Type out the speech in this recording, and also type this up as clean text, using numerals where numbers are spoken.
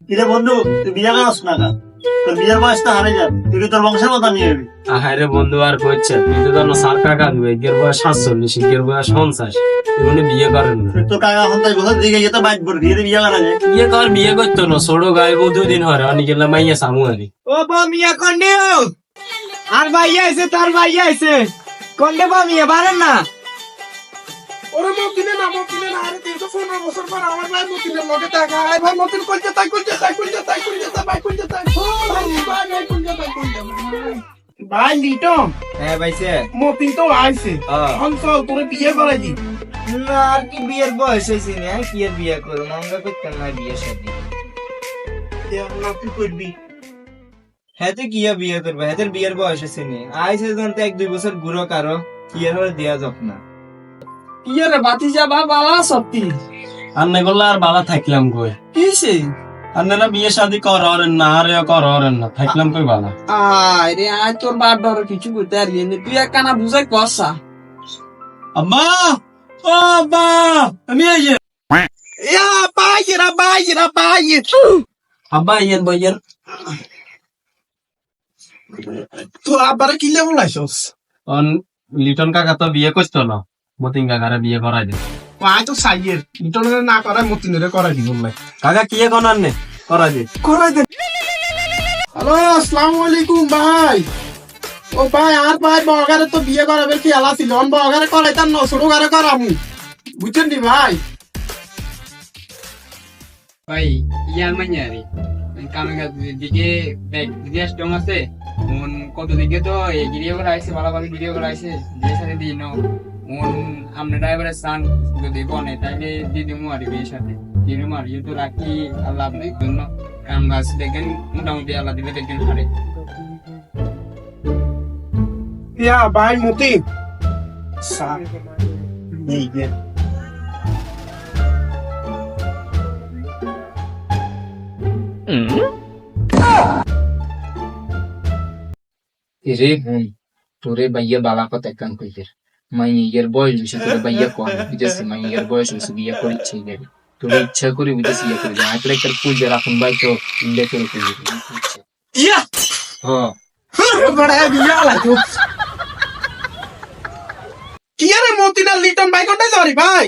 কিরে বন্ধু, তুই বিয়ে করাস না কেন? তোর বিয়ের বয়সটা হারে যাবে, তুই কি তোর বংশের কথা নিয়ে যাবি? আরে বন্ধু আর কইছে তুই তো জানো সার কাকা দুই এর বয়স 47 এর বয়স 50 উনি বিয়ে করেন না। তোর কাকা 50 বছর দিকে যেতে বাইক করে দিয়ে বিয়ে করা যায়। বিয়ে করতো না ছোট গায়ে বউ 2 দিন হরে অনেক গেলে মাইয়া সামু আরি ও বা মিয়া কন্ডিও আর ভাইয়া আইছে তার ভাইয়া আইছে কন্ডে বা মিয়া পারেন না ওরে মতিনে না আরে 315 বছর পর আমার ভাই মতিনের লগে দেখা আই ভাই মতিন কইতে তাই ভাই কইতে তাই ভাই ভাই লিটন হ্যাঁ ভাইছে মতিন তো আইছে অঞ্চল তোরে বিয়ে করাই দি না আর কি বিয়ের বয়স হয়েছে না কি আর বিয়ে করবো মঙ্গা করতাম না বিয়ে শাদী না তুই করবি হ্যাঁ তো কি আর বিয়ে করবো হ্যাঁ বিয়ের বয়স হয়েছে নি আইসে যখন 1-2 বছর ঘুরো কারো কি আর হলে দেয়া যাক না ইয়ে বাতি যাবা বালা সত্যি আন্নে গল্লা আর বালা থাকলাম কই কিসে আন্নেরা বিয়ে শাদি করেন না আরে করেন না থাকলাম কই বালা আরে আয় তোর বাপ ডর কিছু করতে আর ইয়ে তুই এক কানা বুঝাই কসা আব্বা ও আব্বা আমি এই যে ইয়া বাইরা আব্বা ইয়েন বইয়ের তো আবার কি লেভেল আইছস অন লিটন কাকা তো বিয়ে করতো না মতিন কাকারে বিয়ে করাই দে আয় তো সাইয়ের ইন্টারনেট না করাই মতিনের করাই দিব না কাকা কি এখন আননে করাই দে হ্যালো আসসালামু আলাইকুম ভাই ও ভাই আর ভাই বগারে তো বিয়ে করাবে কি আলা ছিল অন বগারে করাইতাম না ছোট গারে করামু বুঝছেন নি ভাই ভাই ইয়ার মাইয়ারি কামেগা দিকে ব্যাগ দিয়াস ডং আছে মন কত দিকে তো এগিয়ে করে আইছে ভালো ভিডিও করে আইছে যে সাথে দিন মন আমনে ড্রাইভারের সান যদি বনে তাইলে দিদি মুয়ারি বিয়ের সাথে দিদি মুয়ারি তো রাখি আল্লাহ আপনার জন্য কাম গাছ দেখেন মোটামুটি আল্লাহ দিলে দেখেন হারে ইয়া ভাই মতি স্যার এই যে রে তোরে ভাইয়া বালা কথা কান কইতের মাইয়ের বয়স বেশি তোরে ভাইয়া কম বুঝেছি মাইয়ের বয়স বেশি বিয়ে করেছে গেলে তোর ইচ্ছা করে বুঝেছি ইয়ে করে যায় আঁকড়ে একটা ফুল দিয়ে রাখুন ভাই তো ইন্ডিয়া করে ফুল ইয়া হ্যাঁ বড় বিয়া লাগো কি আরে মতি না লিটন ভাই কোথায় যারি ভাই